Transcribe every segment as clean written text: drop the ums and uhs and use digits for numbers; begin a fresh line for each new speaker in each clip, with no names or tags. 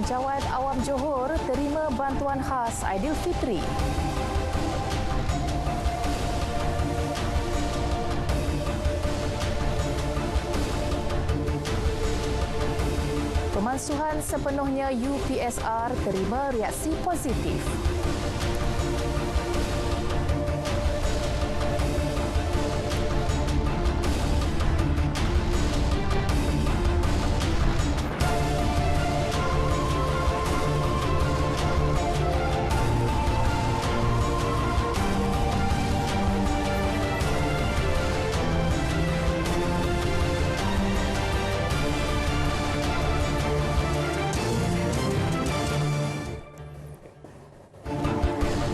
Penjawat Awam Johor terima bantuan khas Aidilfitri. Pemansuhan sepenuhnya UPSR terima reaksi positif.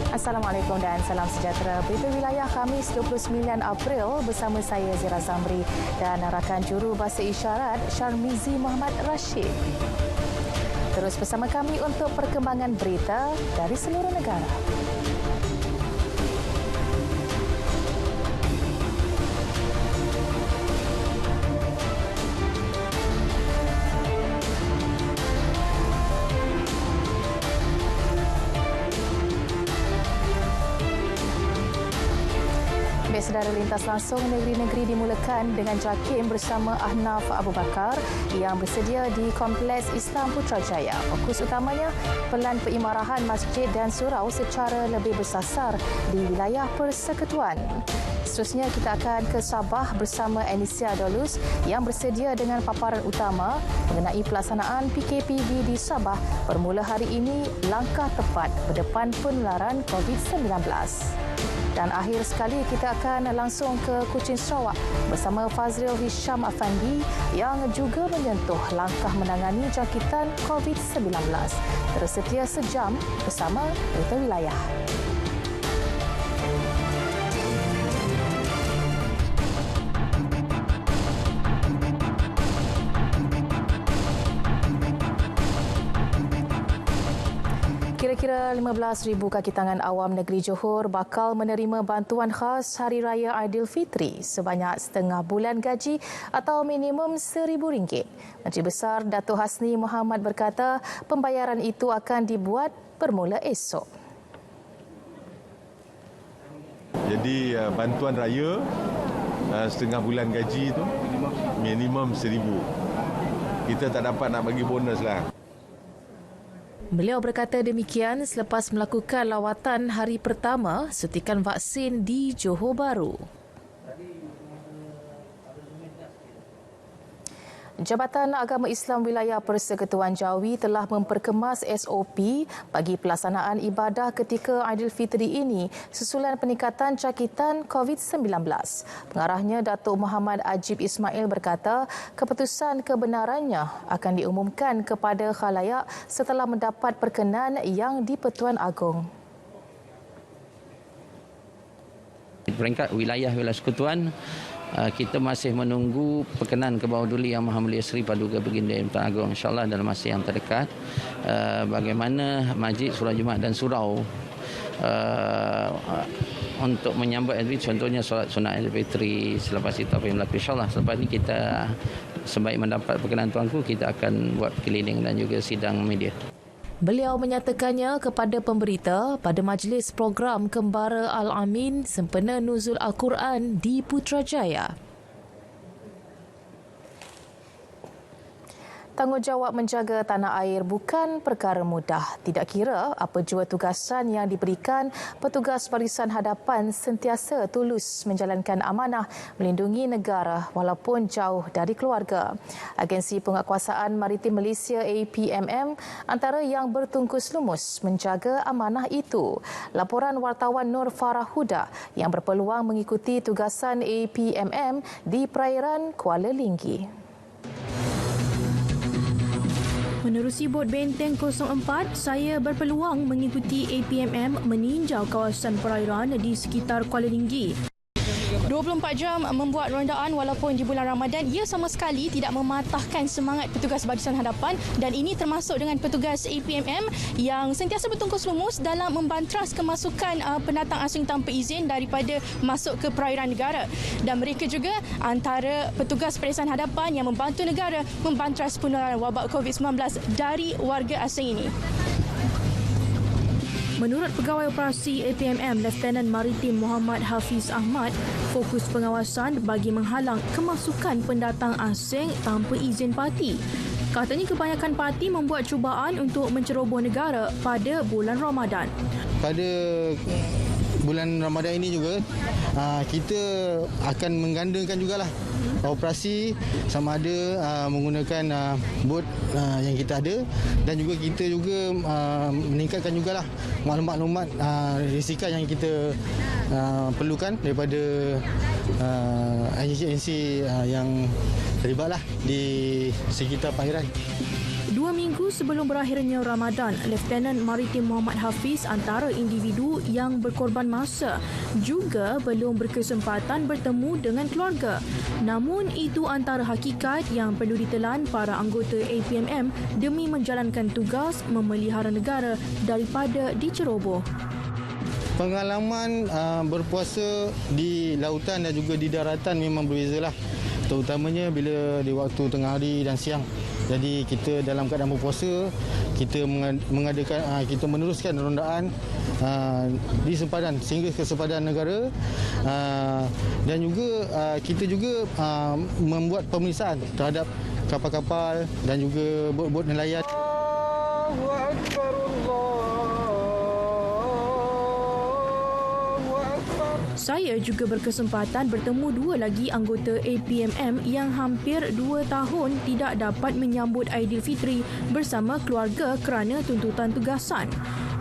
Assalamualaikum dan salam sejahtera. Berita wilayah Khamis 29 April bersama saya Zira Zamri dan rakan juru bahasa isyarat Syarmizi Muhammad Rashid. Terus bersama kami untuk perkembangan berita dari seluruh negara. Saudara, lintas langsung negeri-negeri dimulakan dengan JAKIM bersama Ahnaf Abu Bakar yang bersedia di Kompleks Islam Putrajaya. Fokus utamanya pelan peimarahan masjid dan surau secara lebih bersasar di wilayah persekutuan. Seterusnya kita akan ke Sabah bersama Anisia Dolus yang bersedia dengan paparan utama mengenai pelaksanaan PKPB di Sabah bermula hari ini, langkah tepat berdepan penularan COVID-19. Dan akhir sekali kita akan langsung ke Kuching Sarawak bersama Fazril Hisham Afandi yang juga menyentuh langkah menangani jangkitan COVID-19. Tersedia sejam bersama Berita Wilayah. Kira-kira 15,000 kaki tangan awam negeri Johor bakal menerima bantuan khas Hari Raya Aidilfitri sebanyak setengah bulan gaji atau minimum RM1,000. Menteri Besar Datuk Hasni Mohamad berkata pembayaran itu akan dibuat bermula esok.
Jadi bantuan raya setengah bulan gaji itu minimum RM1,000. Kita tak dapat nak bagi bonus lah.
Beliau berkata demikian selepas melakukan lawatan hari pertama suntikan vaksin di Johor Bahru. Jabatan Agama Islam Wilayah Persekutuan Jawi telah memperkemas SOP bagi pelaksanaan ibadah ketika Aidilfitri ini susulan peningkatan cakitan COVID-19. Pengarahnya Datuk Muhammad Ajib Ismail berkata keputusan kebenarannya akan diumumkan kepada khalayak setelah mendapat perkenan yang di-Pertuan Agong.
Peringkat wilayah-wilayah sekutuan, kita masih menunggu perkenan ke bawah duli Yang Maha Mulia Seri Paduka Baginda Pertuan Agong, insyaAllah dalam masa yang terdekat. Bagaimana masjid, surau Jumaat dan surau untuk menyambut Aidilfitri, contohnya solat sunat Aidilfitri selepas itu apa yang berlaku, insyaAllah selepas ini kita sebaik mendapat perkenan tuanku, kita akan buat keliling dan juga sidang media.
Beliau menyatakannya kepada pemberita pada majlis program Kembara Al-Amin sempena Nuzul Al-Quran di Putrajaya. Tanggungjawab menjaga tanah air bukan perkara mudah. Tidak kira apa jua tugasan yang diberikan, petugas barisan hadapan sentiasa tulus menjalankan amanah melindungi negara walaupun jauh dari keluarga. Agensi Penguatkuasaan Maritim Malaysia APMM antara yang bertungkus lumus menjaga amanah itu. Laporan wartawan Nur Farah Huda yang berpeluang mengikuti tugasan APMM di perairan Kuala Linggi.
Menerusi bot Benteng 04, saya berpeluang mengikuti APMM meninjau kawasan perairan di sekitar Kuala Linggi. 2 24 jam membuat rondaan walaupun di bulan Ramadan, ia sama sekali tidak mematahkan semangat petugas barisan hadapan, dan ini termasuk dengan petugas APMM yang sentiasa bertungkus lumus dalam membantras kemasukan pendatang asing tanpa izin daripada masuk ke perairan negara. Dan mereka juga antara petugas barisan hadapan yang membantu negara membantras penularan wabak COVID-19 dari warga asing ini. Menurut Pegawai Operasi APMM, Lieutenant Maritim Muhammad Hafiz Ahmad, fokus pengawasan bagi menghalang kemasukan pendatang asing tanpa izin parti. Katanya kebanyakan parti membuat cubaan untuk menceroboh negara pada bulan Ramadan.
Pada bulan Ramadan ini juga, kita akan menggandakan jugalah operasi, sama ada menggunakan bot yang kita ada, dan juga kita juga meningkatkan jugalah maklumat-maklumat risikan yang kita perlukan daripada agensi-agensi yang terlibatlah di sekitar perairan.
2 minggu sebelum berakhirnya Ramadan, Lieutenant Maritim Muhammad Hafiz antara individu yang berkorban masa juga belum berkesempatan bertemu dengan keluarga. Namun itu antara hakikat yang perlu ditelan para anggota APMM demi menjalankan tugas memelihara negara daripada diceroboh.
Pengalaman berpuasa di lautan dan juga di daratan memang berbezalah, terutamanya bila di waktu tengah hari dan siang. Jadi kita dalam keadaan berpuasa, kita mengadakan, kita meneruskan rondaan di sempadan sehingga ke sempadan negara, dan juga kita juga membuat pemeriksaan terhadap kapal-kapal dan juga bot-bot nelayan. Allahu Akbar,
Saya juga berkesempatan bertemu 2 lagi anggota APMM yang hampir 2 tahun tidak dapat menyambut Aidilfitri bersama keluarga kerana tuntutan tugasan.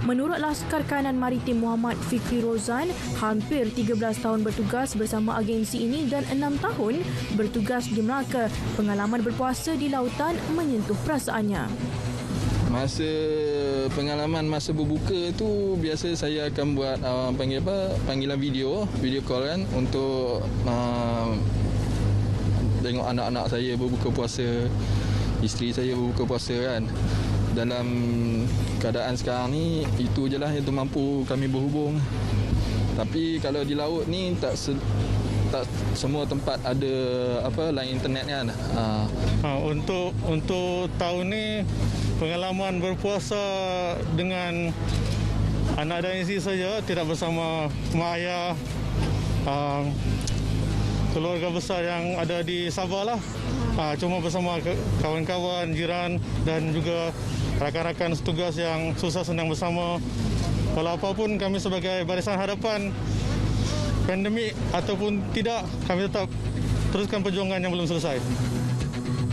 Menurut Laskar Kanan Maritim Muhammad Fikri Rozan, hampir 13 tahun bertugas bersama agensi ini dan 6 tahun bertugas di Melaka, pengalaman berpuasa di lautan menyentuh perasaannya.
Pengalaman masa berbuka tu biasa saya akan buat panggilan video call kan, untuk tengok anak-anak saya berbuka puasa, isteri saya berbuka puasa kan. Dalam keadaan sekarang ni itu je lah yang mampu kami berhubung. Tapi kalau di laut ni tak semua tempat ada line internet kan.
Untuk tahun ni pengalaman berpuasa dengan anak dan isteri saja, tidak bersama mak ayah, keluarga besar yang ada di Sabah lah. Cuma bersama kawan-kawan, jiran dan juga rakan-rakan setugas yang susah senang bersama. Walau apapun kami sebagai barisan hadapan, pandemik ataupun tidak, kami tetap teruskan perjuangan yang belum selesai.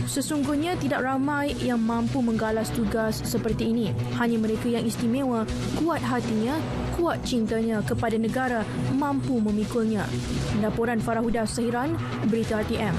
Sesungguhnya tidak ramai yang mampu menggalas tugas seperti ini. Hanya mereka yang istimewa, kuat hatinya, kuat cintanya kepada negara, mampu memikulnya. Laporan Farahuda Sahiran, Berita RTM.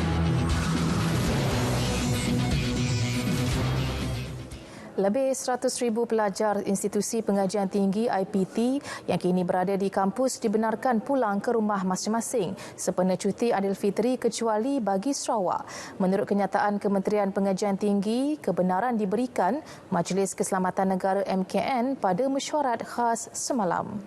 Lebih 100,000 pelajar Institusi Pengajian Tinggi IPT yang kini berada di kampus dibenarkan pulang ke rumah masing-masing sempena cuti Aidilfitri kecuali bagi Sarawak. Menurut kenyataan Kementerian Pengajian Tinggi, kebenaran diberikan Majlis Keselamatan Negara MKN pada mesyuarat khas semalam.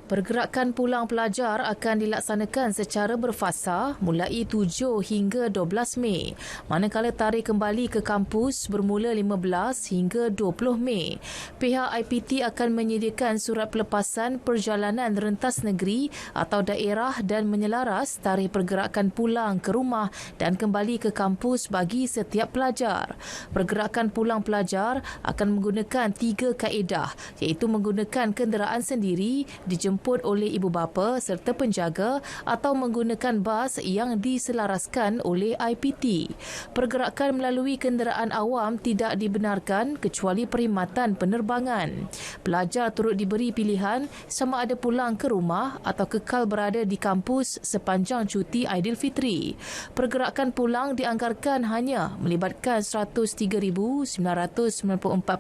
Pergerakan pulang pelajar akan dilaksanakan secara berfasa mulai 7 hingga 12 Mei. Manakala tarikh kembali ke kampus bermula 15 hingga 20 Mei. Pihak IPT akan menyediakan surat pelepasan perjalanan rentas negeri atau daerah dan menyelaras tarikh pergerakan pulang ke rumah dan kembali ke kampus bagi setiap pelajar. Pergerakan pulang pelajar akan menggunakan 3 kaedah, iaitu menggunakan kenderaan sendiri, dijemput oleh ibu bapa serta penjaga atau menggunakan bas yang diselaraskan oleh IPT. Pergerakan melalui kenderaan awam tidak dibenarkan kecuali perkhidmatan penerbangan. Pelajar turut diberi pilihan sama ada pulang ke rumah atau kekal berada di kampus sepanjang cuti Aidilfitri. Pergerakan pulang dianggarkan hanya melibatkan 103,994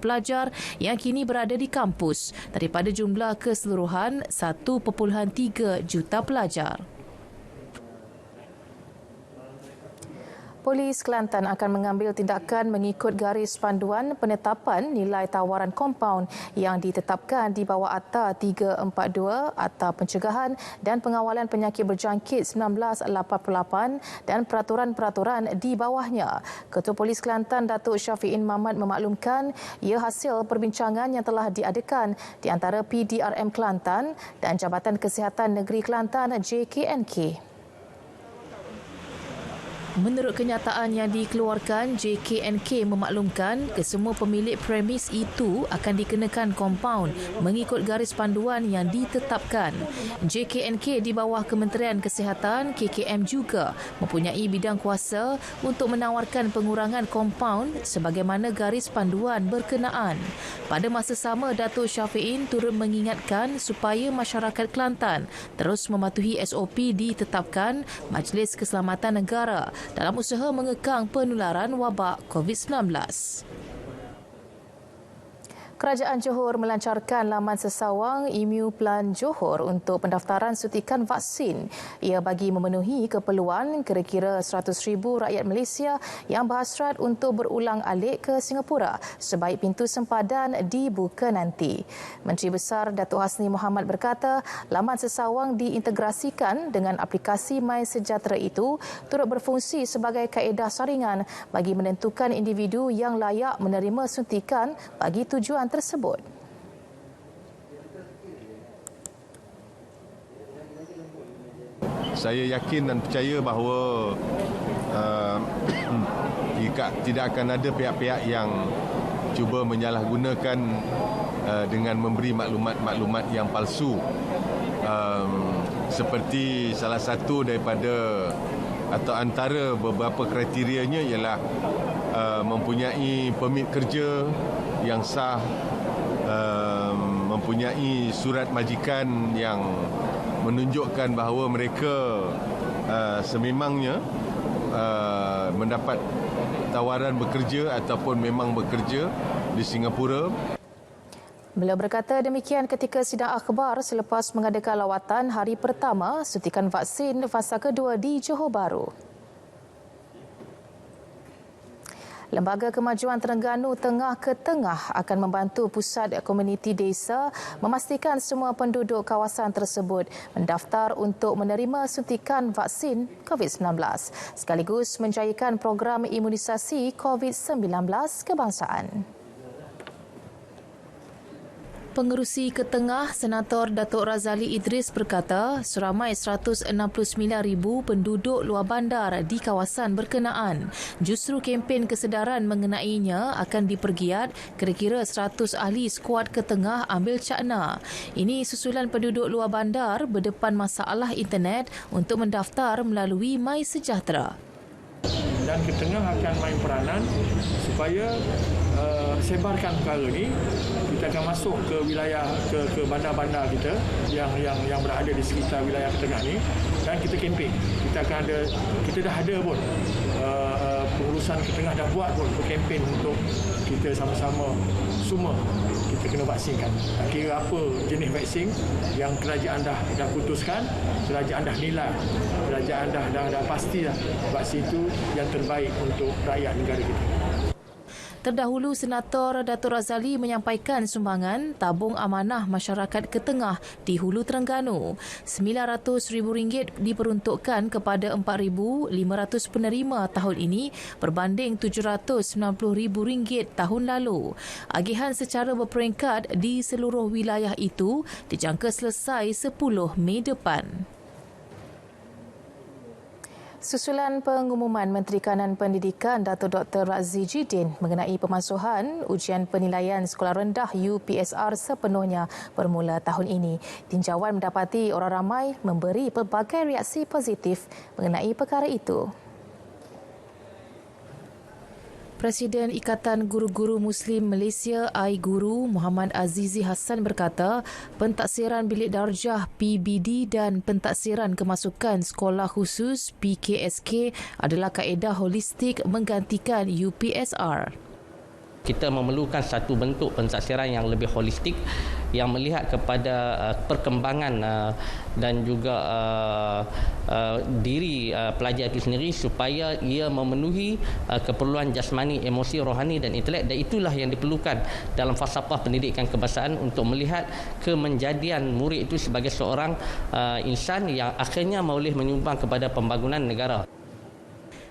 pelajar yang kini berada di kampus daripada jumlah keseluruhan
1.3 juta pelajar.
Polis Kelantan akan mengambil tindakan mengikut garis panduan penetapan nilai tawaran kompaun yang ditetapkan di bawah Akta 342 Akta Pencegahan dan Pengawalan Penyakit Berjangkit 1988 dan peraturan-peraturan di bawahnya. Ketua Polis Kelantan Datuk Syafiin Mahmad memaklumkan ia hasil perbincangan yang telah diadakan di antara PDRM Kelantan dan Jabatan Kesihatan Negeri Kelantan JKNK. Menurut kenyataan yang dikeluarkan, JKNK memaklumkan kesemua pemilik premis itu akan dikenakan kompaun mengikut garis panduan yang ditetapkan. JKNK di bawah Kementerian Kesihatan KKM juga mempunyai bidang kuasa untuk menawarkan pengurangan kompaun sebagaimana garis panduan berkenaan. Pada masa sama, Datuk Syafiin turut mengingatkan supaya masyarakat Kelantan terus mematuhi SOP ditetapkan Majlis Keselamatan Negara dalam usaha mengekang penularan wabak COVID-19. Kerajaan Johor melancarkan laman sesawang Immune Plan Johor untuk pendaftaran suntikan vaksin. Ia bagi memenuhi keperluan kira-kira 100,000 rakyat Malaysia yang berhasrat untuk berulang alik ke Singapura sebaik pintu sempadan dibuka nanti. Menteri Besar Datuk Hasni Mohamad berkata, laman sesawang diintegrasikan dengan aplikasi MySejahtera itu turut berfungsi sebagai kaedah saringan bagi menentukan individu yang layak menerima suntikan bagi tujuan tersebut.
Saya yakin dan percaya bahawa tidak akan ada pihak-pihak yang cuba menyalahgunakan dengan memberi maklumat-maklumat yang palsu. Seperti salah satu daripada atau antara beberapa kriterianya ialah mempunyai permit kerja yang sah, mempunyai surat majikan yang menunjukkan bahawa mereka sememangnya mendapat tawaran bekerja ataupun memang bekerja di Singapura.
Beliau berkata demikian ketika sidang akhbar selepas mengadakan lawatan hari pertama suntikan vaksin fasa kedua di Johor Bahru. Lembaga Kemajuan Terengganu Tengah ke Tengah akan membantu pusat komuniti desa memastikan semua penduduk kawasan tersebut mendaftar untuk menerima suntikan vaksin COVID-19 sekaligus menjayakan program imunisasi COVID-19 kebangsaan. Pengerusi Ketengah Senator Datuk Razali Idris berkata seramai 169,000 penduduk luar bandar di kawasan berkenaan. Justru kempen kesedaran mengenainya akan dipergiat kira-kira 100 ahli skuad Ketengah ambil cakna. Ini susulan penduduk luar bandar berdepan masalah internet untuk mendaftar melalui MySejahtera.
Dan Ketengah akan main peranan supaya sebarkan perkara ini. Kita akan masuk ke wilayah ke bandar-bandar kita yang berada di sekitar wilayah Ketengah ni dan kita kempen. Kita dah ada pun pengurusan Ketengah dah buat pun kempen untuk kita sama-sama semua kita kena vaksinkan. Tak kira apa jenis vaksin yang kerajaan dah putuskan, kerajaan dah nilai, kerajaan dah pastilah vaksin itu yang terbaik untuk rakyat negara kita.
Terdahulu, Senator Datuk Razali menyampaikan sumbangan tabung amanah masyarakat Ketengah di Hulu Terengganu. RM900,000 diperuntukkan kepada 4,500 penerima tahun ini berbanding RM790,000 tahun lalu. Agihan secara berperingkat di seluruh wilayah itu dijangka selesai 10 Mei depan. Susulan pengumuman Menteri Kanan Pendidikan Datuk Dr. Razzie Jidin mengenai pemasuhan ujian penilaian sekolah rendah UPSR sepenuhnya bermula tahun ini. Tinjauan mendapati orang ramai memberi pelbagai reaksi positif mengenai perkara itu. Presiden Ikatan Guru-Guru Muslim Malaysia iGuru Muhammad Azizi Hassan berkata pentaksiran bilik darjah PBD dan pentaksiran kemasukan sekolah khusus PKSK adalah kaedah holistik menggantikan UPSR.
Kita memerlukan satu bentuk pentadsiran yang lebih holistik yang melihat kepada perkembangan dan juga diri pelajar itu sendiri supaya ia memenuhi keperluan jasmani, emosi, rohani dan intelek, dan itulah yang diperlukan dalam falsafah pendidikan kebangsaan untuk melihat kemenjadian murid itu sebagai seorang insan yang akhirnya boleh menyumbang kepada pembangunan negara.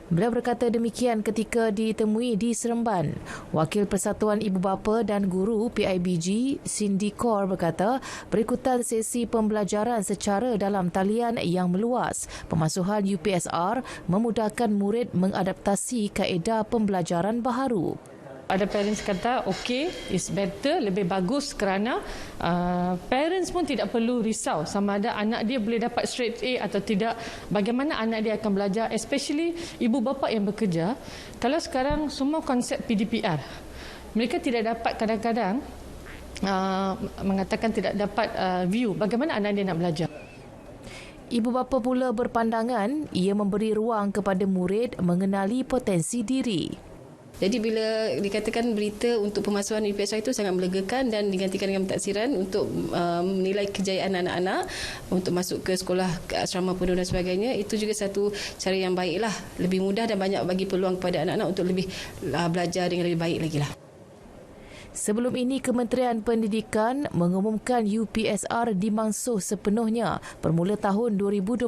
Beliau berkata demikian ketika ditemui di Seremban. Wakil Persatuan Ibu Bapa dan Guru PIBG, Cindy Kaur berkata, berikutan sesi pembelajaran secara dalam talian yang meluas, pemasuhan UPSR memudahkan murid mengadaptasi kaedah pembelajaran baharu.
Ada parents kata okay, it's better, lebih bagus kerana parents pun tidak perlu risau sama ada anak dia boleh dapat straight A atau tidak, bagaimana anak dia akan belajar, especially ibu bapa yang bekerja. Kalau sekarang semua konsep PDPR, mereka tidak dapat kadang-kadang mengatakan tidak dapat view bagaimana anak dia nak belajar.
Ibu bapa pula berpandangan ia memberi ruang kepada murid mengenali potensi diri.
Jadi bila dikatakan berita untuk pemasuhan UPSR itu sangat melegakan dan digantikan dengan pentadsiran untuk menilai kejayaan anak-anak untuk masuk ke sekolah, ke asrama penuh dan sebagainya, itu juga satu cara yang baiklah, lebih mudah dan banyak bagi peluang kepada anak-anak untuk lebih belajar dengan lebih baik lagi lah.
Sebelum ini, Kementerian Pendidikan mengumumkan UPSR dimangsuh sepenuhnya bermula tahun 2021,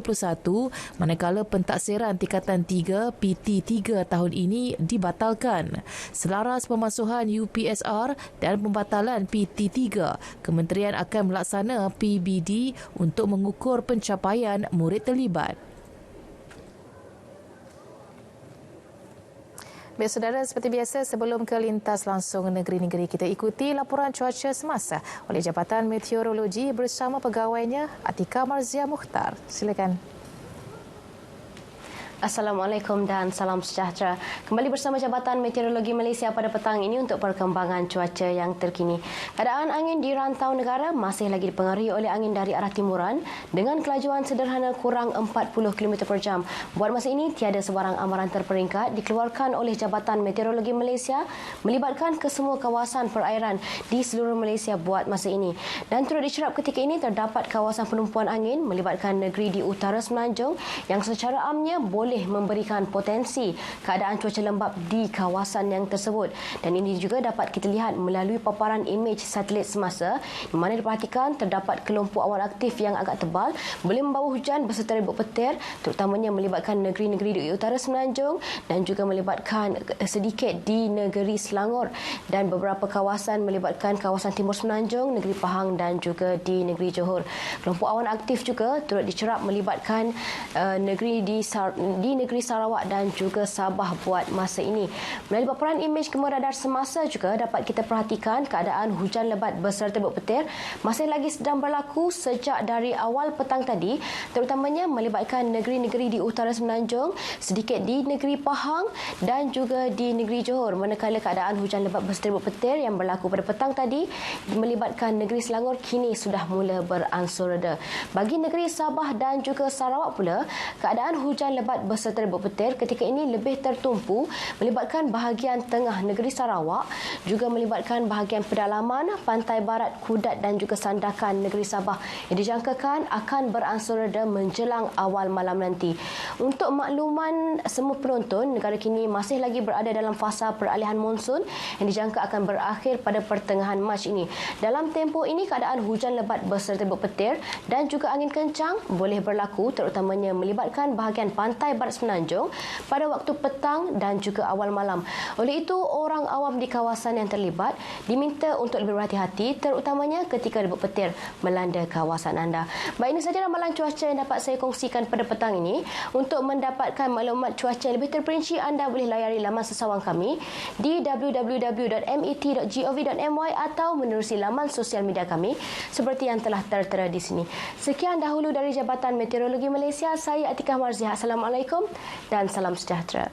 manakala pentadsiran tingkatan 3 PT3 tahun ini dibatalkan. Selaras pemangsuhan UPSR dan pembatalan PT3, Kementerian akan melaksana PBD untuk mengukur pencapaian murid terlibat. Baik saudara, seperti biasa sebelum ke lintas langsung negeri-negeri, kita ikuti laporan cuaca semasa oleh Jabatan Meteorologi bersama pegawainya Atika Marzia Mukhtar. Silakan.
Assalamualaikum dan salam sejahtera. Kembali bersama Jabatan Meteorologi Malaysia pada petang ini untuk perkembangan cuaca yang terkini. Keadaan angin di rantau negara masih lagi dipengaruhi oleh angin dari arah timuran dengan kelajuan sederhana kurang 40 km per jam. Buat masa ini, tiada sebarang amaran terperingkat dikeluarkan oleh Jabatan Meteorologi Malaysia melibatkan kesemua kawasan perairan di seluruh Malaysia buat masa ini. Dan turut dicerap ketika ini terdapat kawasan penumpuan angin melibatkan negeri di utara Semenanjung yang secara amnya boleh memberikan potensi keadaan cuaca lembap di kawasan yang tersebut, dan ini juga dapat kita lihat melalui paparan imej satelit semasa di mana diperhatikan terdapat kelompok awan aktif yang agak tebal boleh membawa hujan beserta ribut petir, terutamanya melibatkan negeri-negeri di utara Semenanjung dan juga melibatkan sedikit di negeri Selangor dan beberapa kawasan melibatkan kawasan timur Semenanjung, negeri Pahang dan juga di negeri Johor. Kelompok awan aktif juga turut dicerap melibatkan negeri di negeri Sarawak dan juga Sabah buat masa ini. Melalui paparan imej gempa radar semasa juga dapat kita perhatikan keadaan hujan lebat beserta ribut petir masih lagi sedang berlaku sejak dari awal petang tadi, terutamanya melibatkan negeri-negeri di utara Semenanjung, sedikit di negeri Pahang dan juga di negeri Johor, manakala keadaan hujan lebat beserta ribut petir yang berlaku pada petang tadi melibatkan negeri Selangor kini sudah mula beransur reda. Bagi negeri Sabah dan juga Sarawak pula, keadaan hujan lebat beserta ribut petir ketika ini lebih tertumpu melibatkan bahagian tengah negeri Sarawak, juga melibatkan bahagian pedalaman, pantai barat, Kudat dan juga Sandakan negeri Sabah yang dijangkakan akan beransur reda menjelang awal malam nanti. Untuk makluman semua penonton, negara kini masih lagi berada dalam fasa peralihan monsun yang dijangka akan berakhir pada pertengahan Mac ini. Dalam tempoh ini, keadaan hujan lebat beserta ribut petir dan juga angin kencang boleh berlaku, terutamanya melibatkan bahagian pantai barat Semenanjung pada waktu petang dan juga awal malam. Oleh itu, orang awam di kawasan yang terlibat diminta untuk lebih berhati-hati, terutamanya ketika ribut petir melanda kawasan anda. Baik, ini sahaja ramalan cuaca yang dapat saya kongsikan pada petang ini. Untuk mendapatkan maklumat cuaca yang lebih terperinci, anda boleh layari laman sesawang kami di www.met.gov.my atau menerusi laman sosial media kami seperti yang telah tertera di sini. Sekian dahulu dari Jabatan Meteorologi Malaysia. Saya Atika Marzia. Assalamualaikum dan salam sejahtera.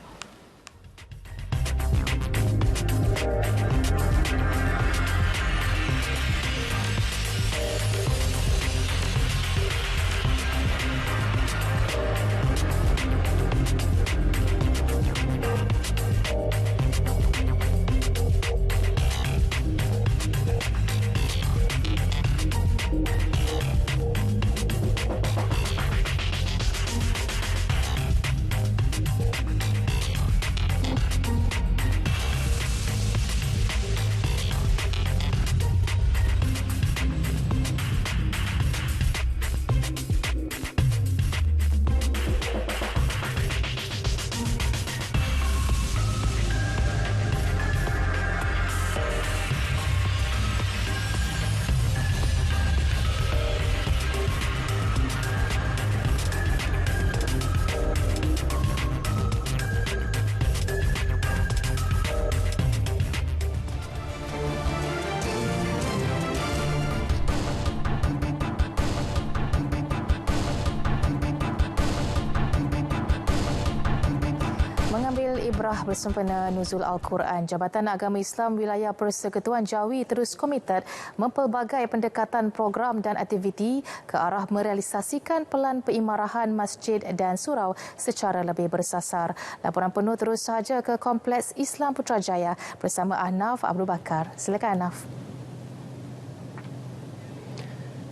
Ibrah bersempena nuzul Al-Quran. Jabatan Agama Islam Wilayah Persekutuan Jawi terus komited mempelbagai pendekatan program dan aktiviti ke arah merealisasikan pelan peimarahan masjid dan surau secara lebih bersasar. Laporan penuh terus sahaja ke Kompleks Islam Putrajaya bersama Ahnaf Abu Bakar. Silakan Ahnaf.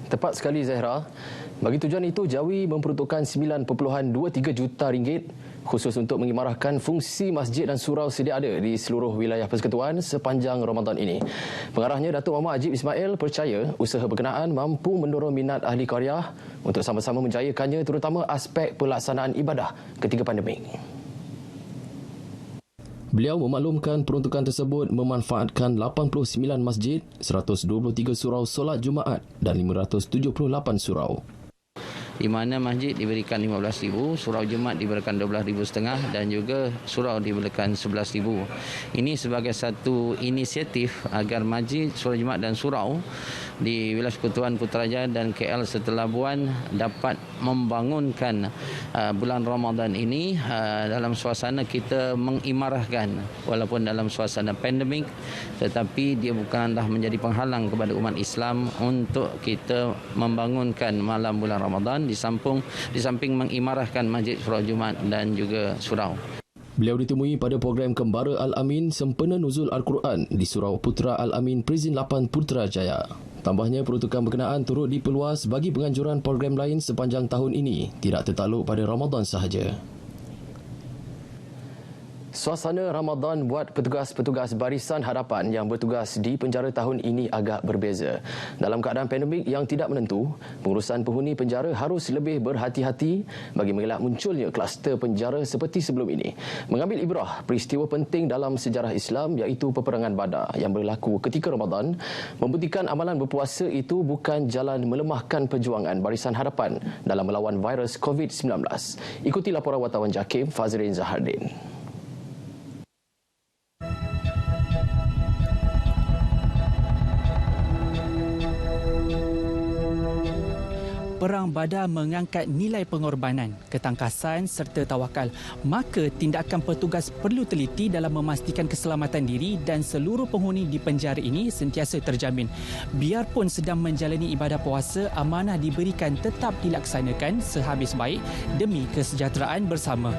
Tepat sekali Zahra. Bagi tujuan itu, Jawi memperuntukkan 9.23 juta ringgit khusus untuk mengimarahkan fungsi masjid dan surau sedia ada di seluruh wilayah persekutuan sepanjang Ramadan ini. Pengarahnya Datuk Muhammad Ajib Ismail percaya usaha berkenaan mampu mendorong minat ahli qaryah untuk sama-sama menjayakannya, terutama aspek pelaksanaan ibadah ketika pandemik. Beliau memaklumkan peruntukan tersebut memanfaatkan 89 masjid, 123 surau solat Jumaat dan 578 surau.
Di mana masjid diberikan 15,000, surau Jumaat diberikan 12,500 dan juga surau diberikan 11,000. Ini sebagai satu inisiatif agar masjid, surau Jumaat dan surau di wilayah Persekutuan Putrajaya dan KL serta Labuan dapat membangunkan bulan Ramadan ini dalam suasana kita mengimarahkan, walaupun dalam suasana pandemik, tetapi dia bukanlah menjadi penghalang kepada umat Islam untuk kita membangunkan malam bulan Ramadan di samping mengimarahkan masjid, surau Jumaat dan juga surau.
Beliau ditemui pada program Kembara Al-Amin sempena nuzul Al-Quran di Surau Putra Al-Amin Prison 8 Putrajaya. Tambahnya, peruntukan berkenaan turut diperluas bagi penganjuran program lain sepanjang tahun ini, tidak tertakluk pada Ramadan sahaja. Suasana Ramadan buat petugas-petugas Barisan Hadapan yang bertugas di penjara tahun ini agak berbeza. Dalam keadaan pandemik yang tidak menentu, pengurusan penghuni penjara harus lebih berhati-hati bagi mengelak munculnya kluster penjara seperti sebelum ini. Mengambil ibrah peristiwa penting dalam sejarah Islam iaitu peperangan Badar yang berlaku ketika Ramadan, membuktikan amalan berpuasa itu bukan jalan melemahkan perjuangan Barisan Hadapan dalam melawan virus COVID-19. Ikuti laporan wartawan JAKIM Fazrin Zahardin.
Perang Badar mengangkat nilai pengorbanan, ketangkasan serta tawakal. Maka tindakan petugas perlu teliti dalam memastikan keselamatan diri dan seluruh penghuni di penjara ini sentiasa terjamin. Biarpun sedang menjalani ibadah puasa, amanah diberikan tetap dilaksanakan sehabis baik demi kesejahteraan bersama.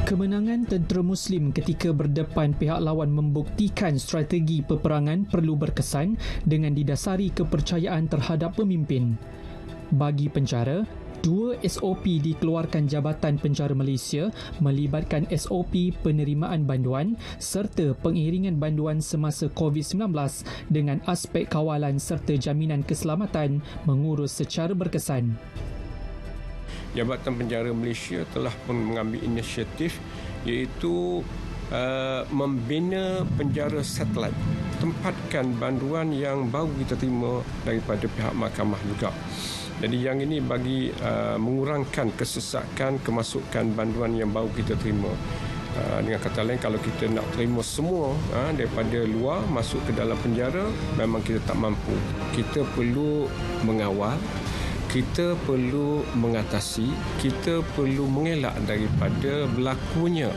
Kemenangan tentera Muslim ketika berdepan pihak lawan membuktikan strategi peperangan perlu berkesan dengan didasari kepercayaan terhadap pemimpin. Bagi penjara, 2 SOP dikeluarkan Jabatan Penjara Malaysia melibatkan SOP penerimaan banduan serta pengiringan banduan semasa COVID-19 dengan aspek kawalan serta jaminan keselamatan mengurus secara berkesan.
Jabatan Penjara Malaysia telah mengambil inisiatif iaitu membina penjara satelit, tempatkan banduan yang baru kita terima daripada pihak mahkamah juga. Jadi yang ini bagi mengurangkan kesesakan kemasukan banduan yang baru kita terima. Dengan kata lain, kalau kita nak terima semua daripada luar masuk ke dalam penjara, memang kita tak mampu. Kita perlu mengawal, kita perlu mengatasi, kita perlu mengelak daripada berlakunya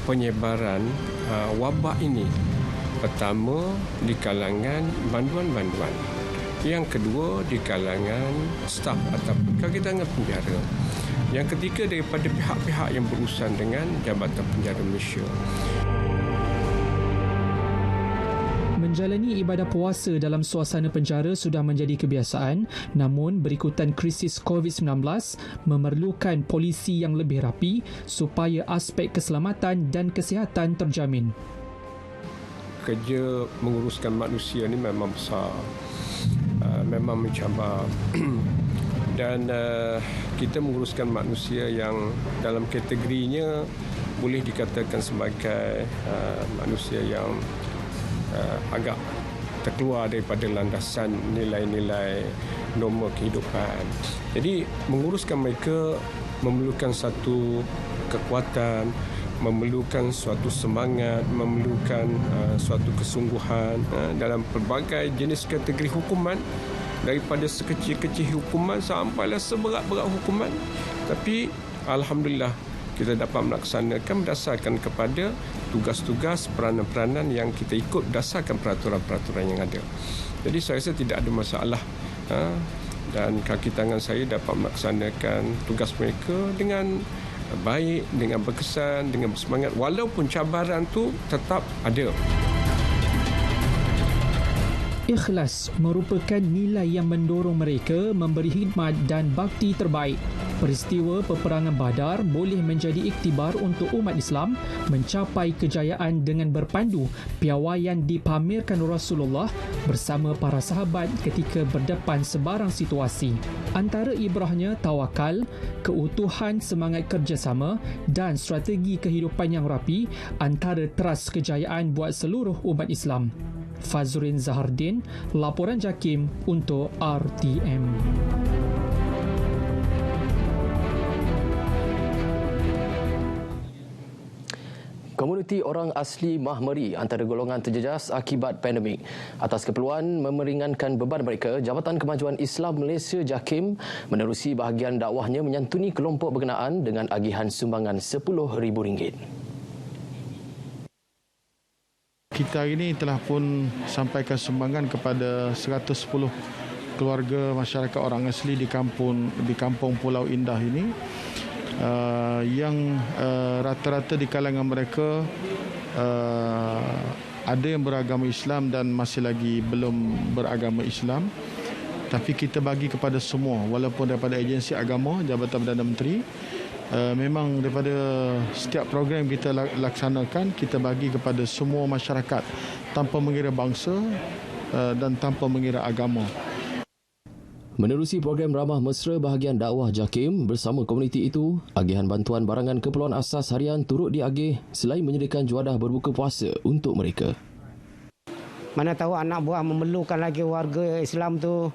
penyebaran wabak ini. Pertama, di kalangan banduan-banduan. Yang kedua, di kalangan staf atau kagitangan penjara. Yang ketiga, daripada pihak-pihak yang berurusan dengan Jabatan Penjara Malaysia.
Menjalani ibadah puasa dalam suasana penjara sudah menjadi kebiasaan, namun berikutan krisis COVID-19 memerlukan polisi yang lebih rapi supaya aspek keselamatan dan kesihatan terjamin.
Kerja menguruskan manusia ini memang besar, memang mencabar dan kita menguruskan manusia yang dalam kategorinya boleh dikatakan sebagai manusia yang agak terkeluar daripada landasan nilai-nilai norma kehidupan. Jadi menguruskan mereka memerlukan satu kekuatan, memerlukan suatu semangat, memerlukan suatu kesungguhan dalam pelbagai jenis kategori hukuman, daripada sekecil-kecil hukuman sampailah seberat-berat hukuman. Tapi alhamdulillah kita dapat melaksanakan berdasarkan kepada tugas-tugas peranan-peranan yang kita ikut berdasarkan peraturan-peraturan yang ada. Jadi saya rasa tidak ada masalah. Dan kaki tangan saya dapat melaksanakan tugas mereka dengan baik, dengan berkesan, dengan bersemangat, walaupun cabaran tu tetap ada.
Ikhlas merupakan nilai yang mendorong mereka memberi khidmat dan bakti terbaik. Peristiwa peperangan Badar boleh menjadi iktibar untuk umat Islam mencapai kejayaan dengan berpandu piawaian dipamerkan Rasulullah bersama para sahabat ketika berdepan sebarang situasi. Antara ibrahnya tawakal, keutuhan semangat kerjasama dan strategi kehidupan yang rapi antara teras kejayaan buat seluruh umat Islam. Fazrin Zahardin, laporan JAKIM untuk RTM.
Komuniti orang asli Mahmeri antara golongan terjejas akibat pandemik. Atas keperluan memeringankan beban mereka, Jabatan Kemajuan Islam Malaysia JAKIM menerusi bahagian dakwahnya menyantuni kelompok berkenaan dengan agihan sumbangan RM10,000.
Kita hari ini telah pun sampaikan sumbangan kepada 110 keluarga masyarakat orang asli di kampung Pulau Indah ini, yang rata-rata di kalangan mereka ada yang beragama Islam dan masih lagi belum beragama Islam. Tapi kita bagi kepada semua, walaupun daripada agensi agama, Jabatan Perdana Menteri. Memang daripada setiap program kita laksanakan, kita bagi kepada semua masyarakat tanpa mengira bangsa dan tanpa mengira agama.
Menerusi program ramah mesra bahagian dakwah JAKIM bersama komuniti itu, agihan bantuan barangan keperluan asas harian turut diagih selain menyediakan juadah berbuka puasa untuk mereka.
Mana tahu anak buah memerlukan lagi warga Islam tu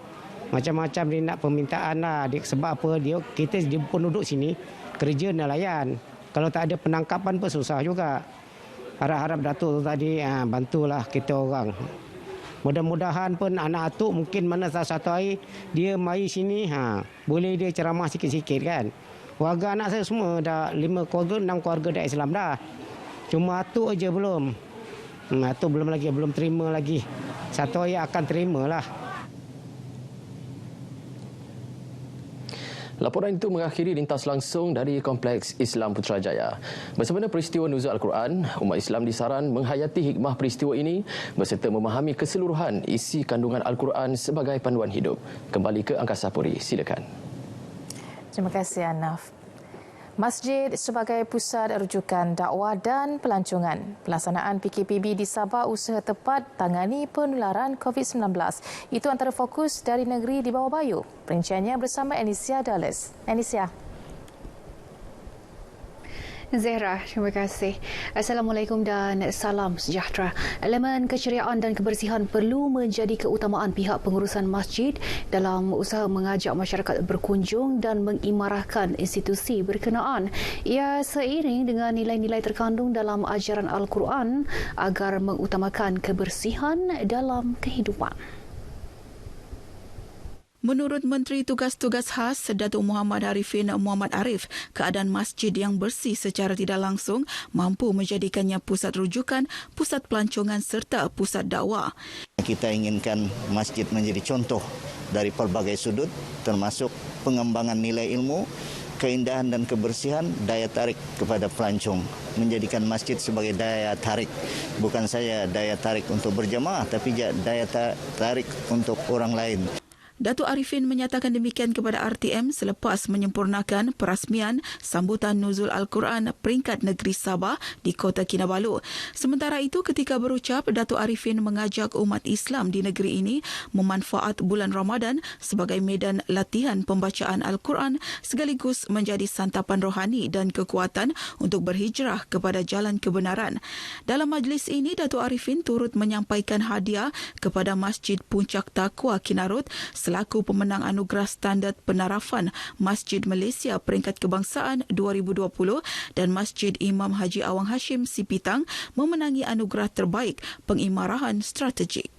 macam-macam dia nak permintaan lah. Sebab apa, kita penduduk sini kerja nelayan. Kalau tak ada penangkapan pun susah juga. Harap-harap Datuk tu tadi bantulah kita orang. Mudah-mudahan pun anak atuk mungkin mana satu hari dia mari sini, boleh dia ceramah sikit-sikit kan. Warga anak saya semua dah 5 keluarga, 6 keluarga dah Islam dah. Cuma atuk aja belum. Atuk belum terima lagi. Satu hari akan terimalah.
Laporan itu mengakhiri lintas langsung dari Kompleks Islam Putrajaya. Bersama peristiwa nuzul Al-Quran, umat Islam disaran menghayati hikmah peristiwa ini berserta memahami keseluruhan isi kandungan Al-Quran sebagai panduan hidup. Kembali ke Angkasa Puri, silakan.
Terima kasih Anaf. Masjid sebagai pusat rujukan dakwah dan pelancongan. Pelaksanaan PKPB di Sabah usaha tepat tangani penularan COVID-19. Itu antara fokus dari negeri di bawah bayu. Perinciannya bersama Anisia Dallas. Anisia.
Zehra, terima kasih. Assalamualaikum dan salam sejahtera. Elemen keceriaan dan kebersihan perlu menjadi keutamaan pihak pengurusan masjid dalam usaha mengajak masyarakat berkunjung dan mengimarahkan institusi berkenaan. Ia seiring dengan nilai-nilai terkandung dalam ajaran Al-Quran agar mengutamakan kebersihan dalam kehidupan.
Menurut Menteri Tugas-Tugas Khas Datuk Muhammad Arifin Muhammad Arif, keadaan masjid yang bersih secara tidak langsung mampu menjadikannya pusat rujukan, pusat pelancongan serta pusat dakwah.
Kita inginkan masjid menjadi contoh dari pelbagai sudut, termasuk pengembangan nilai ilmu, keindahan dan kebersihan, daya tarik kepada pelancong. Menjadikan masjid sebagai daya tarik, bukan saja daya tarik untuk berjamaah, tapi daya tarik untuk orang lain.
Datuk Arifin menyatakan demikian kepada RTM selepas menyempurnakan perasmian sambutan nuzul Al-Quran peringkat negeri Sabah di Kota Kinabalu. Sementara itu, ketika berucap, Datuk Arifin mengajak umat Islam di negeri ini memanfaat bulan Ramadan sebagai medan latihan pembacaan Al-Quran sekaligus menjadi santapan rohani dan kekuatan untuk berhijrah kepada jalan kebenaran. Dalam majlis ini, Datuk Arifin turut menyampaikan hadiah kepada Masjid Puncak Taqwa Kinarut selaku pemenang anugerah standard penarafan Masjid Malaysia peringkat kebangsaan 2020 dan Masjid Imam Haji Awang Hashim Sipitang memenangi anugerah terbaik pengimarahan strategik.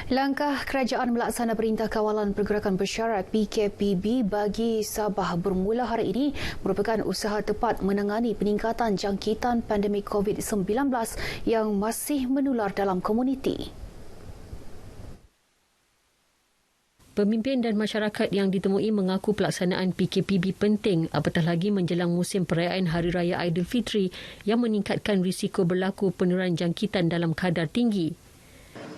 Langkah kerajaan melaksana Perintah Kawalan Pergerakan Bersyarat PKPB bagi Sabah bermula hari ini merupakan usaha tepat menangani peningkatan jangkitan pandemik COVID-19 yang masih menular dalam komuniti.
Pemimpin dan masyarakat yang ditemui mengaku pelaksanaan PKPB penting apatah lagi menjelang musim perayaan Hari Raya Aidilfitri yang meningkatkan risiko berlaku penurunan jangkitan dalam kadar tinggi.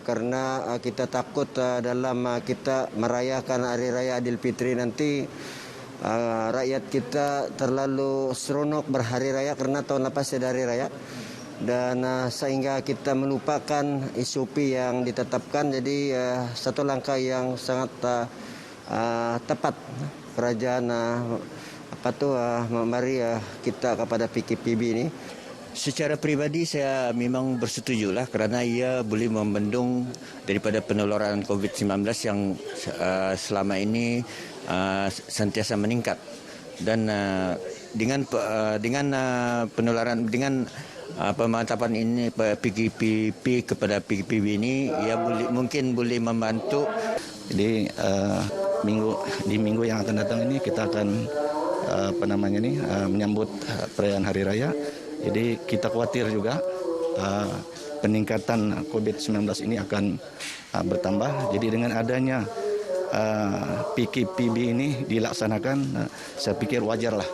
Karena kita takut dalam kita merayakan Hari Raya Aidilfitri nanti rakyat kita terlalu seronok berhari raya karena tahun lepas ada Hari Raya. Dan sehingga kita melupakan SOP yang ditetapkan. Jadi satu langkah yang sangat tepat kerajaan memberi kita kepada PKPB ini. Secara peribadi saya memang bersetujulah kerana ia boleh membendung daripada penularan COVID-19 yang selama ini sentiasa meningkat. Dan dengan penularan dengan pemantapan ini PKPB kepada PKPB ini ia mungkin boleh membantu.
Jadi di minggu yang akan datang ini kita akan menyambut perayaan Hari Raya. Jadi kita khawatir juga peningkatan COVID-19 ini akan bertambah. Jadi dengan adanya PKPB ini dilaksanakan, saya pikir wajarlah.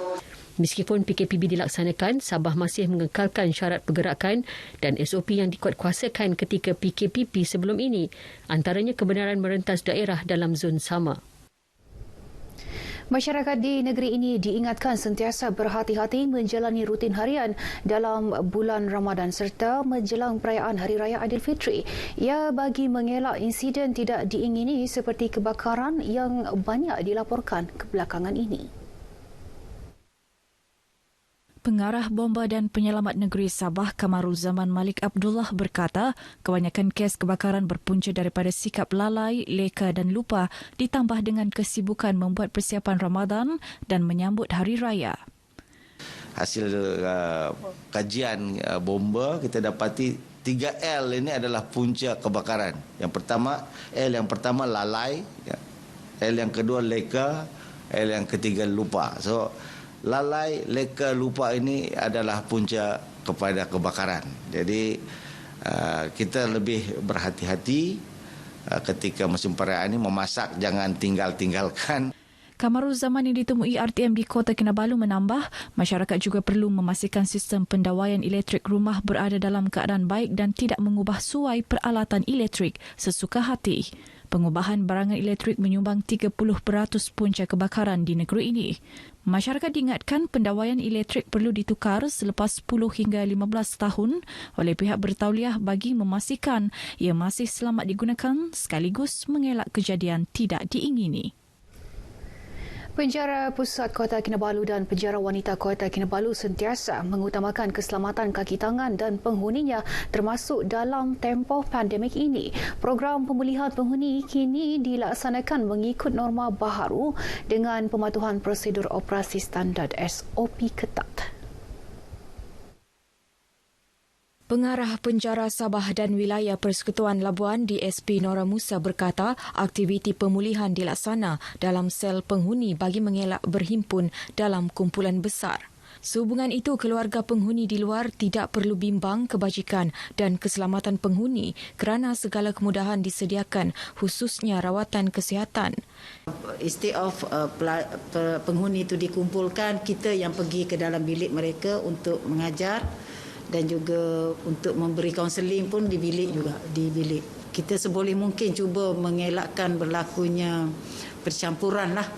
Meskipun PKPB dilaksanakan, Sabah masih mengekalkan syarat pergerakan dan SOP yang dikuatkuasakan ketika PKPB sebelum ini, antaranya kebenaran merentas daerah dalam zon sama.
Masyarakat di negeri ini diingatkan sentiasa berhati-hati menjalani rutin harian dalam bulan Ramadan serta menjelang perayaan Hari Raya Aidilfitri. Ia bagi mengelak insiden tidak diingini seperti kebakaran yang banyak dilaporkan kebelakangan ini.
Pengarah Bomba dan Penyelamat Negeri Sabah Kamaruzaman Malik Abdullah berkata, kebanyakan kes kebakaran berpunca daripada sikap lalai, leka dan lupa ditambah dengan kesibukan membuat persiapan Ramadan dan menyambut Hari Raya.
Hasil kajian Bomba, kita dapati 3L ini adalah punca kebakaran. Yang pertama lalai, L yang kedua leka, L yang ketiga lupa. So lalai, leka, lupa ini adalah punca kepada kebakaran. Jadi kita lebih berhati-hati ketika musim perayaan ini memasak, jangan tinggalkan.
Kamaruzaman yang ditemui RTM di Kota Kinabalu menambah, masyarakat juga perlu memastikan sistem pendawaian elektrik rumah berada dalam keadaan baik dan tidak mengubah suai peralatan elektrik sesuka hati. Pengubahan barangan elektrik menyumbang 30% punca kebakaran di negeri ini. Masyarakat diingatkan pendawaian elektrik perlu ditukar selepas 10 hingga 15 tahun oleh pihak bertauliah bagi memastikan ia masih selamat digunakan sekaligus mengelak kejadian tidak diingini.
Penjara Pusat Kota Kinabalu dan Penjara Wanita Kota Kinabalu sentiasa mengutamakan keselamatan kaki tangan dan penghuninya termasuk dalam tempoh pandemik ini. Program pemulihan penghuni kini dilaksanakan mengikut norma baharu dengan pematuhan prosedur operasi standard SOP ketat.
Pengarah Penjara Sabah dan Wilayah Persekutuan Labuan DSP Nora Musa berkata aktiviti pemulihan dilaksana dalam sel penghuni bagi mengelak berhimpun dalam kumpulan besar. Sehubungan itu, keluarga penghuni di luar tidak perlu bimbang kebajikan dan keselamatan penghuni kerana segala kemudahan disediakan, khususnya rawatan kesihatan.
Instead of penghuni itu dikumpulkan, kita yang pergi ke dalam bilik mereka untuk mengajar dan juga untuk memberi kaunseling pun di bilik. Kita seboleh mungkin cuba mengelakkan berlakunya percampuran lah,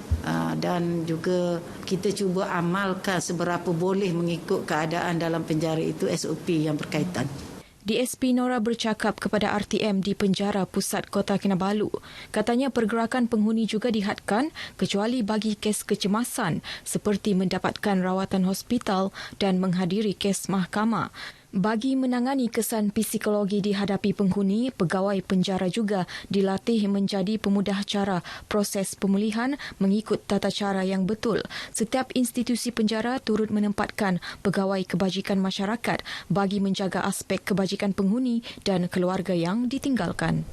dan juga kita cuba amalkan seberapa boleh mengikut keadaan dalam penjara itu SOP yang berkaitan.
DSP Nora bercakap kepada RTM di Penjara Pusat Kota Kinabalu. Katanya pergerakan penghuni juga dihadkan kecuali bagi kes kecemasan seperti mendapatkan rawatan hospital dan menghadiri kes mahkamah. Bagi menangani kesan psikologi dihadapi penghuni, pegawai penjara juga dilatih menjadi pemudah cara proses pemulihan mengikut tata cara yang betul. Setiap institusi penjara turut menempatkan pegawai kebajikan masyarakat bagi menjaga aspek kebajikan penghuni dan keluarga yang ditinggalkan.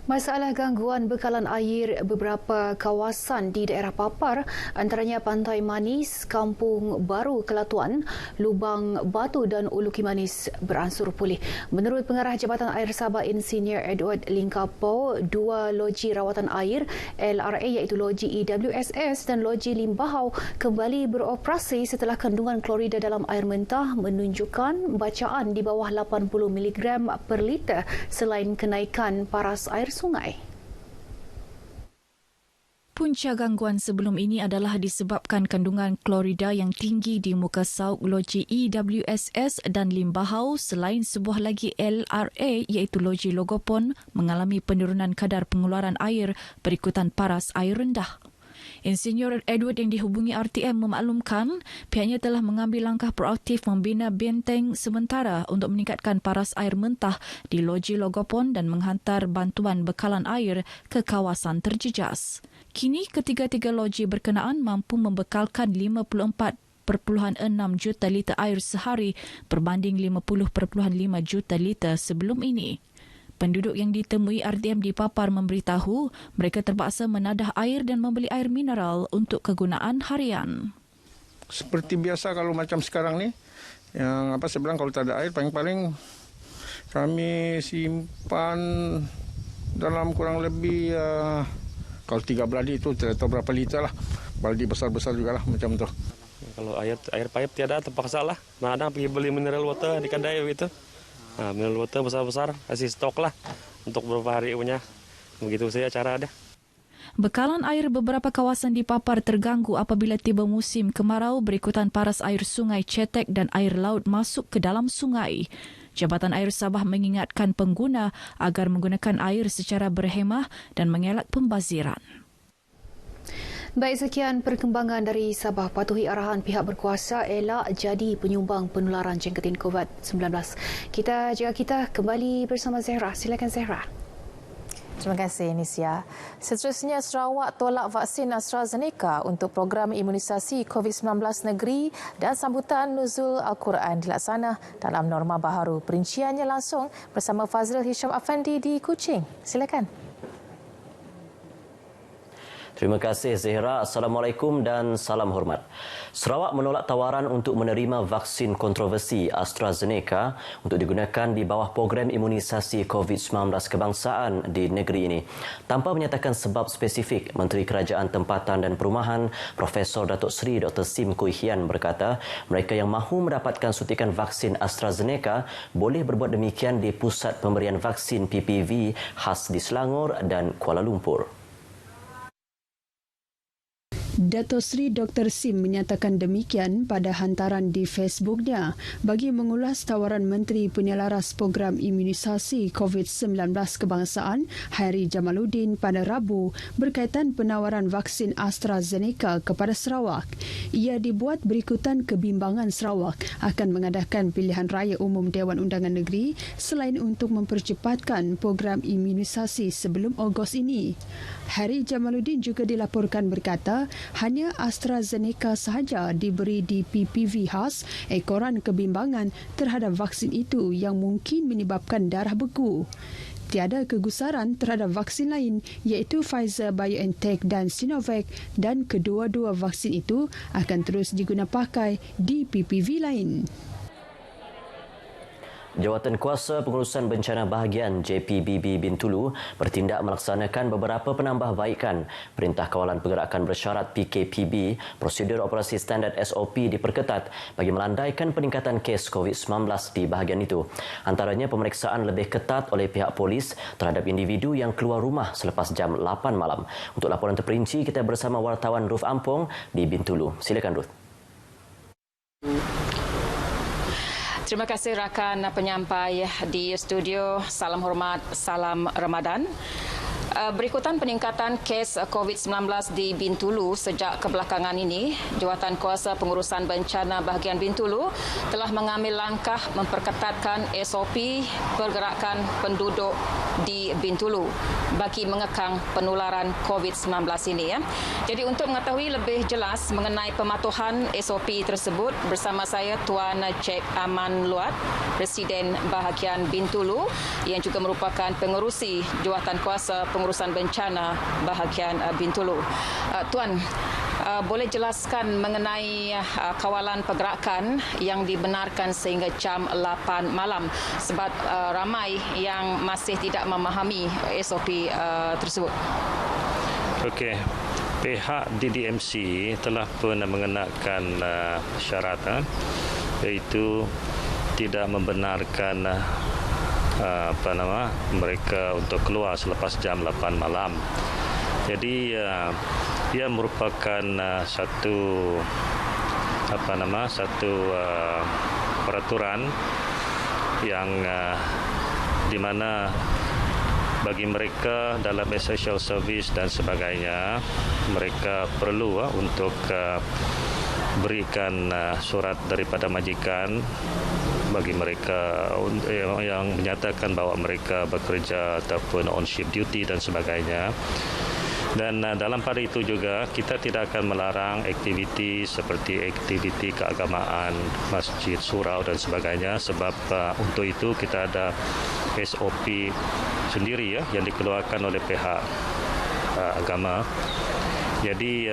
Masalah gangguan bekalan air beberapa kawasan di daerah Papar, antaranya Pantai Manis, Kampung Baru Kelatuan, Lubang Batu dan Ulu Kimanis beransur pulih. Menurut Pengarah Jabatan Air Sabah Insinyur Edward Lingkapo, 2 loji rawatan air LRA iaitu loji EWSS dan loji Limbahau kembali beroperasi setelah kandungan klorida dalam air mentah menunjukkan bacaan di bawah 80 mg per liter selain kenaikan paras air sungai.
Punca gangguan sebelum ini adalah disebabkan kandungan klorida yang tinggi di muka sauk loji EWSS dan Limbahau selain sebuah lagi LRA iaitu loji Logopon mengalami penurunan kadar pengeluaran air berikutan paras air rendah. Insinyur Edward yang dihubungi RTM memaklumkan pihaknya telah mengambil langkah proaktif membina benteng sementara untuk meningkatkan paras air mentah di loji Logopon dan menghantar bantuan bekalan air ke kawasan terjejas. Kini ketiga-tiga loji berkenaan mampu membekalkan 54.6 juta liter air sehari berbanding 50.5 juta liter sebelum ini. Penduduk yang ditemui RTM di Papar memberitahu mereka terpaksa menadah air dan membeli air mineral untuk kegunaan harian.
Seperti biasa kalau macam sekarang ni, yang saya bilang kalau tak ada air paling-paling kami simpan dalam kurang lebih kalau 3 baldi itu tidak tahu berapa liter lah. Baldi besar-besar juga lah macam tu.
Kalau air pipe tiada terpaksa lah. Kadang pergi beli mineral water di kedai gitu. Mineral water besar-besar, kasih stok lah untuk beberapa hari punya. Begitu saja cara dia.
Bekalan air beberapa kawasan di Papar terganggu apabila tiba musim kemarau berikutan paras air sungai Cetek dan air laut masuk ke dalam sungai. Jabatan Air Sabah mengingatkan pengguna agar menggunakan air secara berhemah dan mengelak pembaziran.
Baik, sekian perkembangan dari Sabah. Patuhi arahan pihak berkuasa, elak jadi penyumbang penularan jangkitan COVID-19. Kita kembali bersama Zehra. Silakan Zehra.
Terima kasih, Nisia. Seterusnya, Sarawak tolak vaksin AstraZeneca untuk program imunisasi COVID-19 negeri dan sambutan nuzul Al-Quran dilaksana dalam norma baharu. Perinciannya langsung bersama Fazril Hisham Afandi di Kuching. Silakan.
Terima kasih Zehra. Assalamualaikum dan salam hormat. Sarawak menolak tawaran untuk menerima vaksin kontroversi AstraZeneca untuk digunakan di bawah program imunisasi COVID-19 kebangsaan di negeri ini. Tanpa menyatakan sebab spesifik, Menteri Kerajaan Tempatan dan Perumahan Profesor Datuk Seri Dr. Sim Kui Hian berkata mereka yang mahu mendapatkan suntikan vaksin AstraZeneca boleh berbuat demikian di pusat pemberian vaksin PPV khas di Selangor dan Kuala Lumpur.
Datuk Seri Dr. Sim menyatakan demikian pada hantaran di Facebooknya bagi mengulas tawaran Menteri Penyelaras Program Imunisasi COVID-19 Kebangsaan Hairi Jamaluddin pada Rabu berkaitan penawaran vaksin AstraZeneca kepada Sarawak. Ia dibuat berikutan kebimbangan Sarawak akan mengadakan pilihan raya umum Dewan Undangan Negeri selain untuk mempercepatkan program imunisasi sebelum Ogos ini. Hairi Jamaluddin juga dilaporkan berkata hanya AstraZeneca sahaja diberi di PPV khas ekoran kebimbangan terhadap vaksin itu yang mungkin menyebabkan darah beku. Tiada kegusaran terhadap vaksin lain iaitu Pfizer-BioNTech dan Sinovac dan kedua-dua vaksin itu akan terus diguna pakai di PPV lain.
Jawatan Kuasa Pengurusan Bencana Bahagian JPBB Bintulu bertindak melaksanakan beberapa penambahbaikan Perintah Kawalan Pergerakan Bersyarat PKPB. Prosedur operasi standard SOP diperketat bagi melandaikan peningkatan kes COVID-19 di bahagian itu. Antaranya pemeriksaan lebih ketat oleh pihak polis terhadap individu yang keluar rumah selepas jam 8 malam. Untuk laporan terperinci, kita bersama wartawan Ruth Ampong di Bintulu. Silakan Ruth.
Terima kasih rakan penyampai di studio. Salam hormat, salam Ramadan. Berikutan peningkatan kes COVID-19 di Bintulu sejak kebelakangan ini, Jawatan Kuasa Pengurusan Bencana Bahagian Bintulu telah mengambil langkah memperketatkan SOP pergerakan penduduk di Bintulu bagi mengekang penularan COVID-19 ini. Jadi untuk mengetahui lebih jelas mengenai pematuhan SOP tersebut, bersama saya Tuan Cik Aman Luat, Presiden Bahagian Bintulu yang juga merupakan pengerusi Jawatankuasa Pengurusan Bencana Bahagian Bintulu. Tuan, boleh jelaskan mengenai kawalan pergerakan yang dibenarkan sehingga jam 8 malam sebab ramai yang masih tidak memahami SOP tersebut.
Okey. Pihak DDMC telah pun mengenakan syarat iaitu tidak membenarkan mereka untuk keluar selepas jam 8 malam. Jadi ia merupakan satu peraturan yang di mana bagi mereka dalam essential service dan sebagainya, mereka perlu untuk berikan surat daripada majikan bagi mereka yang menyatakan bahawa mereka bekerja ataupun on shift duty dan sebagainya. Dan dalam pada itu juga kita tidak akan melarang aktiviti seperti aktiviti keagamaan, masjid, surau dan sebagainya sebab untuk itu kita ada SOP sendiri yang dikeluarkan oleh pihak agama. Jadi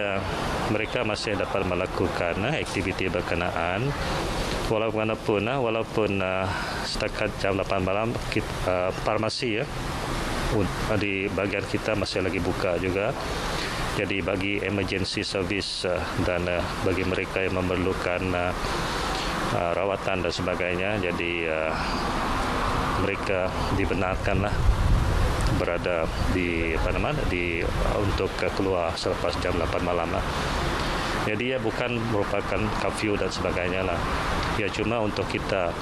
mereka masih dapat melakukan aktiviti berkenaan walaupun setakat jam 8 malam farmasi di bahagian kita masih lagi buka juga. Jadi bagi emergency service dan bagi mereka yang memerlukan rawatan dan sebagainya, jadi mereka dibenarkanlah berada di untuk keluar selepas jam 8 malam lah. Jadi ia bukan merupakan curfew dan sebagainya lah. Ia cuma untuk kita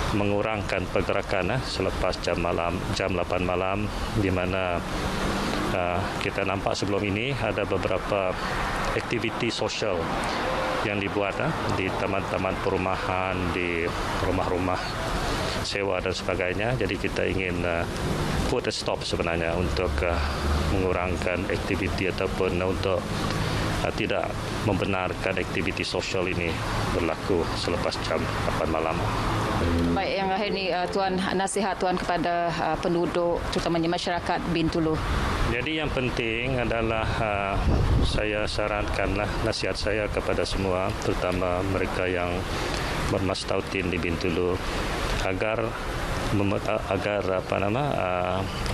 mengurangkan pergerakan selepas jam 8 malam, di mana kita nampak sebelum ini ada beberapa aktiviti sosial yang dibuat di taman-taman perumahan, di rumah-rumah sewa dan sebagainya. Jadi kita ingin put a stop sebenarnya untuk mengurangkan aktiviti ataupun untuk tidak membenarkan aktiviti sosial ini berlaku selepas jam 8 malam.
Baik, yang akhir ni Tuan, nasihat Tuan kepada penduduk terutamanya masyarakat Bintulu.
Jadi yang penting adalah saya sarankanlah nasihat saya kepada semua, terutama mereka yang bermastautin di Bintulu, agar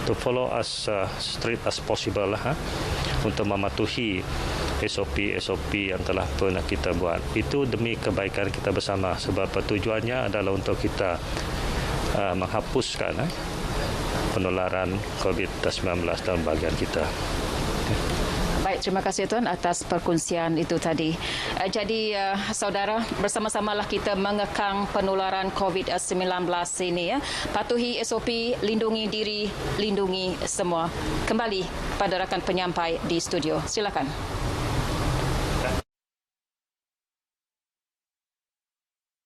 to follow as straight as possible untuk mematuhi SOP yang telah pernah kita buat. Itu demi kebaikan kita bersama sebab tujuannya adalah untuk kita menghapuskan penularan COVID-19 dalam bahagian kita.
Baik, terima kasih Tuan atas perkongsian itu tadi. Jadi saudara, bersama-samalah kita mengekang penularan COVID-19 ini. Patuhi SOP, lindungi diri, lindungi semua. Kembali pada rakan penyampai di studio. Silakan.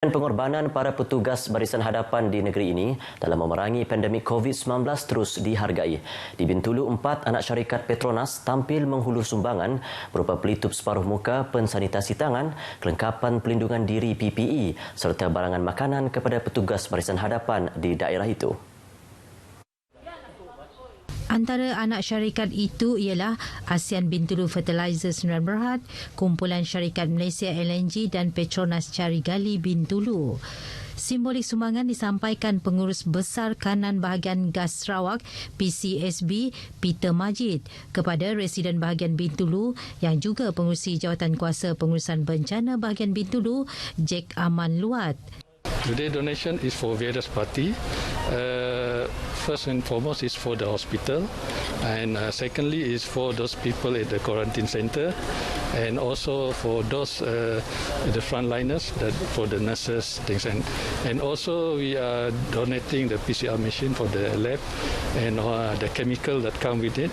Pengorbanan para petugas barisan hadapan di negeri ini dalam memerangi pandemik COVID-19 terus dihargai. Di Bintulu, 4 anak syarikat Petronas tampil menghulur sumbangan berupa pelitup separuh muka, pensanitasi tangan, kelengkapan pelindungan diri PPE serta barangan makanan kepada petugas barisan hadapan di daerah itu.
Antara anak syarikat itu ialah ASEAN Bintulu Fertilizer Sdn Bhd, Kumpulan Syarikat Malaysia LNG dan Petronas Carigali Bintulu. Simbolik sumbangan disampaikan Pengurus Besar Kanan Bahagian Gas Sarawak PCSB Peter Majid kepada Residen Bahagian Bintulu yang juga Pengerusi Jawatankuasa Pengurusan Bencana Bahagian Bintulu Cik Aman Luat.
Today donation is for various party. First and foremost is for the hospital, and secondly is for those people at the quarantine center, and also for those the frontliners, that for the nurses, things, and also we are donating the PCR machine for the lab and the chemical that come with it,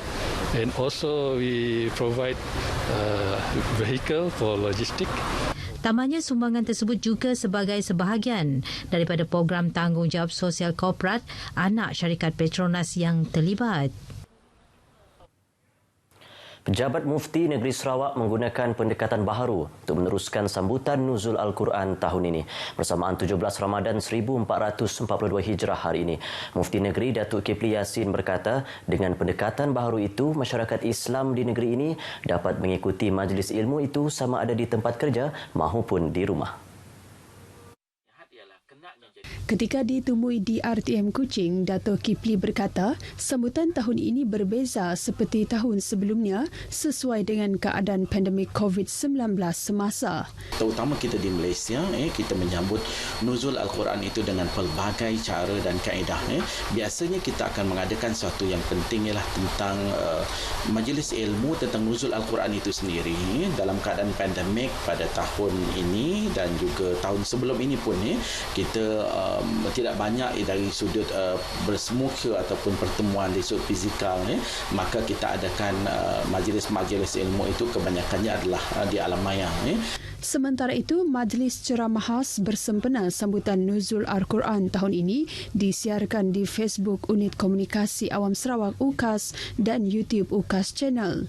and also we provide vehicle for logistic.
Tambahnya, sumbangan tersebut juga sebagai sebahagian daripada program tanggungjawab sosial korporat anak syarikat Petronas yang terlibat.
Pejabat Mufti Negeri Sarawak menggunakan pendekatan baharu untuk meneruskan sambutan Nuzul Al-Quran tahun ini bersamaan 17 Ramadan 1442 Hijrah hari ini. Mufti Negeri Datuk Kipli Yassin berkata, dengan pendekatan baharu itu, masyarakat Islam di negeri ini dapat mengikuti majlis ilmu itu sama ada di tempat kerja maupun di rumah.
Ketika ditemui di RTM Kuching, Dato' Kipli berkata, sambutan tahun ini berbeza seperti tahun sebelumnya sesuai dengan keadaan pandemik COVID-19 semasa.
Terutama kita di Malaysia, kita menyambut Nuzul Al-Quran itu dengan pelbagai cara dan kaedah. Biasanya kita akan mengadakan sesuatu yang penting ialah tentang majlis ilmu tentang Nuzul Al-Quran itu sendiri dalam keadaan pandemik pada tahun ini dan juga tahun sebelum ini pun kita tidak banyak dari sudut bersemuka ataupun pertemuan dari sudut fizikal, maka kita adakan majlis-majlis ilmu itu kebanyakannya adalah di alam maya.
Sementara itu, majlis ceramah khas bersempena sambutan Nuzul Al-Quran tahun ini disiarkan di Facebook Unit Komunikasi Awam Sarawak UKAS dan YouTube UKAS Channel.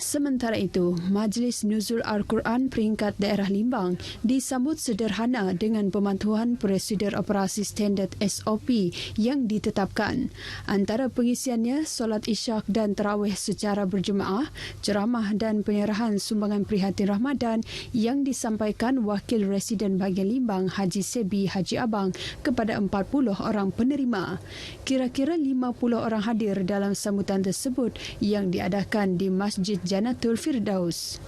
Sementara itu, Majlis Nuzul Al-Quran peringkat daerah Limbang disambut sederhana dengan pemantauan Prosedur Operasi Standard SOP yang ditetapkan. Antara pengisiannya, solat isyak dan tarawih secara berjemaah, ceramah dan penyerahan sumbangan prihatin Ramadan yang disampaikan Wakil Residen bahagian Limbang Haji Sebi Haji Abang kepada 40 orang penerima. Kira-kira 50 orang hadir dalam sambutan tersebut yang diadakan di Masjid Janatul Firdaus.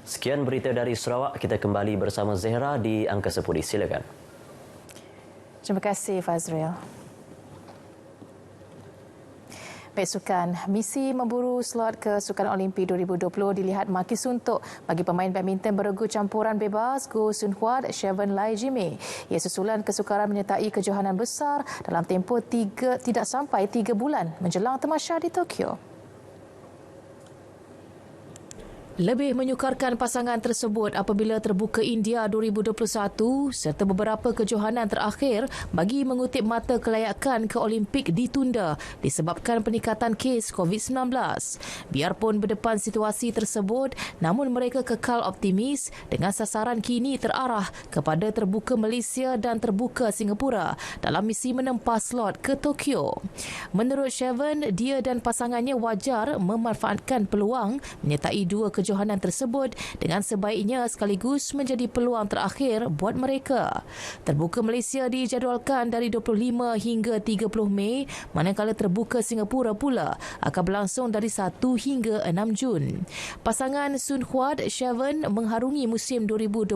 Sekian berita dari Sarawak. Kita kembali bersama Zehra di Angkasa Putih. Silakan.
Terima kasih Fazril. Baik sukan, misi memburu slot ke Sukan Olimpik 2020 dilihat makin suntuk bagi pemain badminton beregu campuran bebas Goh Sun Huat, Shevan Lai Jimmy. Ia susulan kesukaran menyertai kejohanan besar dalam tempoh tidak sampai 3 bulan menjelang tamasya di Tokyo. Lebih menyukarkan pasangan tersebut apabila terbuka India 2021 serta beberapa kejohanan terakhir bagi mengutip mata kelayakan ke Olimpik ditunda disebabkan peningkatan kes COVID-19. Biarpun berdepan situasi tersebut, namun mereka kekal optimis dengan sasaran kini terarah kepada terbuka Malaysia dan terbuka Singapura dalam misi menempa slot ke Tokyo. Menurut Shevan, dia dan pasangannya wajar memanfaatkan peluang menyertai dua kejohanan tersebut dengan sebaiknya sekaligus menjadi peluang terakhir buat mereka. Terbuka Malaysia dijadualkan dari 25 hingga 30 Mei, manakala terbuka Singapura pula akan berlangsung dari 1 hingga 6 Jun. Pasangan Sun Huat Shevan mengharungi musim 2021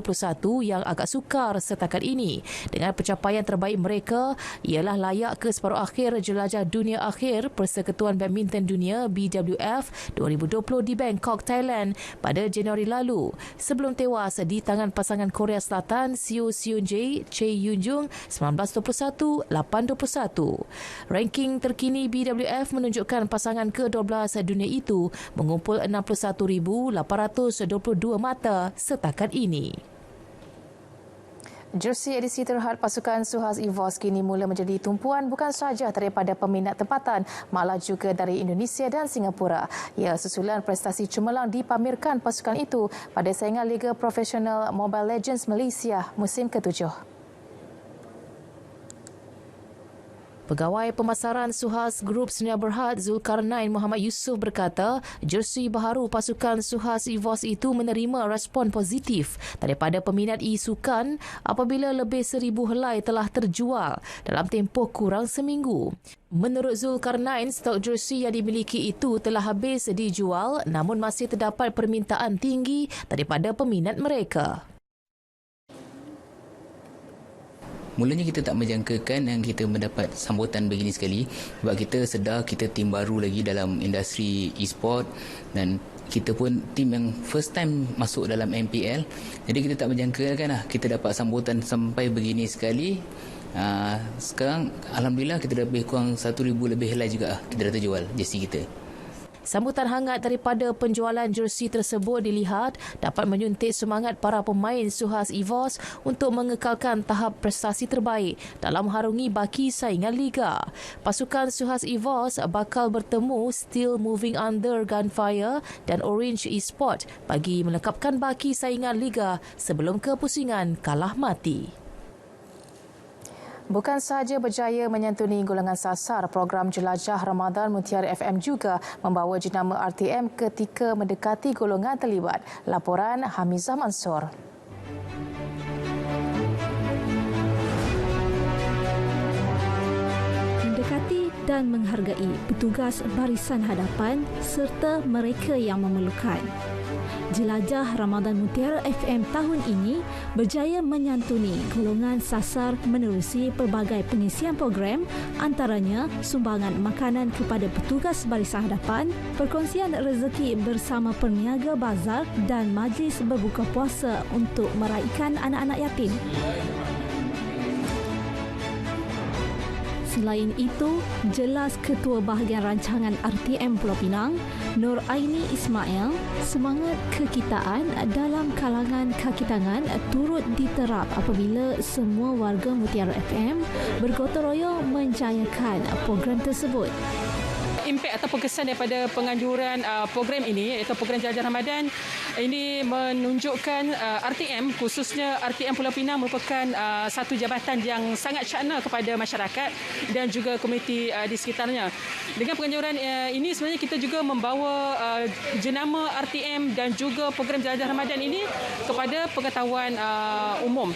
yang agak sukar setakat ini. Dengan pencapaian terbaik mereka ialah layak ke separuh akhir jelajah dunia akhir Persekutuan Badminton Dunia BWF 2020 di Bangkok, Thailand pada Januari lalu sebelum tewas di tangan pasangan Korea Selatan Seo Seon-jae, Choi Yoon-jung 19-21, 8-21. Ranking terkini BWF menunjukkan pasangan ke-12 dunia itu mengumpul 61,822 mata setakat ini. Jersey edisi terhad pasukan Suhas EVOS kini mula menjadi tumpuan bukan sahaja daripada peminat tempatan, malah juga dari Indonesia dan Singapura. Ya, susulan prestasi cemerlang dipamerkan pasukan itu pada saingan Liga Profesional Mobile Legends Malaysia musim ke-7. Pegawai Pemasaran Suhas Grup Sdn Bhd Zulkarnain Muhammad Yusof berkata, jersey baharu pasukan Suhas EVOS itu menerima respon positif daripada peminat e-sukan apabila lebih 1,000 helai telah terjual dalam tempoh kurang seminggu. Menurut Zulkarnain, stok jersey yang dimiliki itu telah habis dijual namun masih terdapat permintaan tinggi daripada peminat mereka.
Mulanya kita tak menjangkakan yang kita mendapat sambutan begini sekali sebab kita sedar kita tim baru lagi dalam industri e-sport dan kita pun tim yang first time masuk dalam MPL. Jadi kita tak menjangkakan lah kita dapat sambutan sampai begini sekali. Sekarang Alhamdulillah kita dah lebih kurang 1,000 lebih helai juga kita dah terjual jersey kita.
Sambutan hangat daripada penjualan jersey tersebut dilihat dapat menyuntik semangat para pemain Suhas Evos untuk mengekalkan tahap prestasi terbaik dalam harungi baki saingan Liga. Pasukan Suhas Evos bakal bertemu Steel Moving Under Gunfire dan Orange Esport bagi melengkapkan baki saingan Liga sebelum kepusingan kalah mati. Bukan sahaja berjaya menyantuni golongan sasar, program Jelajah Ramadan Mutiara FM juga membawa jenama RTM ketika mendekati golongan terlibat. Laporan Hamizah Mansur.
Mendekati dan menghargai petugas barisan hadapan serta mereka yang memerlukan. Jelajah Ramadan Mutiara FM tahun ini berjaya menyantuni golongan sasar menerusi pelbagai pengisian program, antaranya sumbangan makanan kepada petugas barisan hadapan, perkongsian rezeki bersama peniaga bazar dan majlis berbuka puasa untuk meraihkan anak-anak yatim. Selain itu, jelas Ketua Bahagian Rancangan RTM Pulau Pinang, Nur Aini Ismail, semangat kekitaan dalam kalangan kaki tangan turut diterap apabila semua warga Mutiara FM bergotong royong menjayakan program tersebut.
Impak ataupun kesan daripada penganjuran program ini iaitu program Jelajah Ramadan ini menunjukkan RTM, khususnya RTM Pulau Pinang merupakan satu jabatan yang sangat syakna kepada masyarakat dan juga komuniti di sekitarnya. Dengan penganjuran ini sebenarnya kita juga membawa jenama RTM dan juga program Jelajah Ramadan ini kepada pengetahuan umum.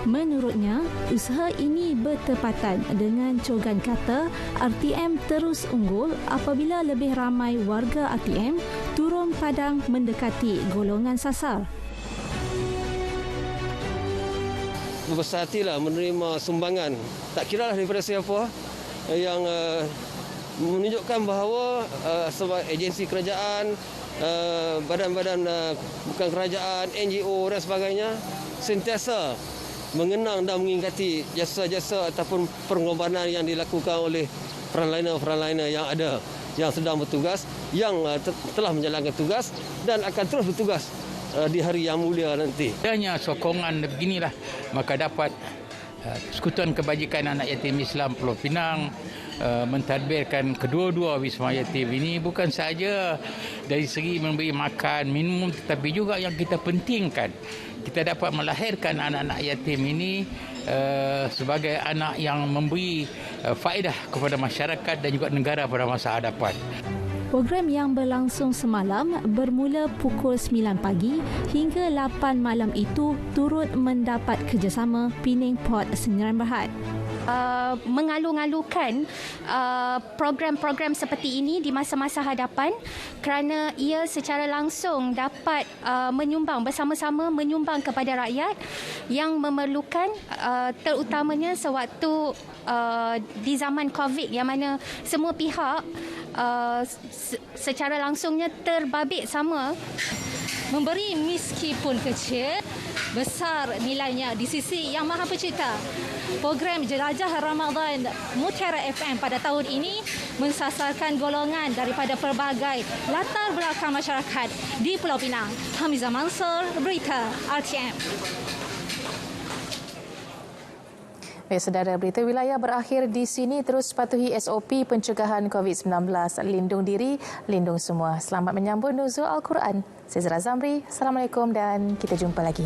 Menurutnya, usaha ini bertepatan dengan cogan kata RTM terus unggul apabila lebih ramai warga RTM turun padang mendekati golongan sasar.
Berbesar hatilah menerima sumbangan, tak kira lah daripada siapa yang menunjukkan bahawa sebagai agensi kerajaan, badan-badan bukan kerajaan, NGO dan sebagainya sentiasa mengenang dan mengingati jasa-jasa ataupun pengorbanan yang dilakukan oleh frontliner-frontliner yang ada, yang sedang bertugas, yang telah menjalankan tugas dan akan terus bertugas di hari yang mulia nanti.
Adanya sokongan beginilah maka dapat Persekutuan Kebajikan Anak Yatim Islam Pulau Pinang mentadbirkan kedua-dua wisma yatim ini bukan sahaja dari segi memberi makan, minum, tetapi juga yang kita pentingkan kita dapat melahirkan anak-anak yatim ini sebagai anak yang memberi faedah kepada masyarakat dan juga negara pada masa hadapan.
Program yang berlangsung semalam bermula pukul 9 pagi hingga 8 malam itu turut mendapat kerjasama Pening Port Sdn Bhd.
Mengalu-alukan program-program seperti ini di masa-masa hadapan kerana ia secara langsung dapat menyumbang bersama-sama menyumbang kepada rakyat yang memerlukan, terutamanya sewaktu di zaman COVID yang mana semua pihak secara langsungnya terbabit sama.
Memberi meskipun kecil, besar nilainya di sisi Yang Maha Pencipta. Program Jelajah Ramadan Mutiara FM pada tahun ini mensasarkan golongan daripada pelbagai latar belakang masyarakat di Pulau Pinang. Hamizah Mansur, Berita RTM.
Baik, saudara, berita wilayah berakhir di sini. Terus patuhi SOP pencegahan COVID-19. Lindung diri, lindung semua. Selamat menyambut Nuzul Al-Quran. Saya Zara Zamri. Assalamualaikum dan kita jumpa lagi.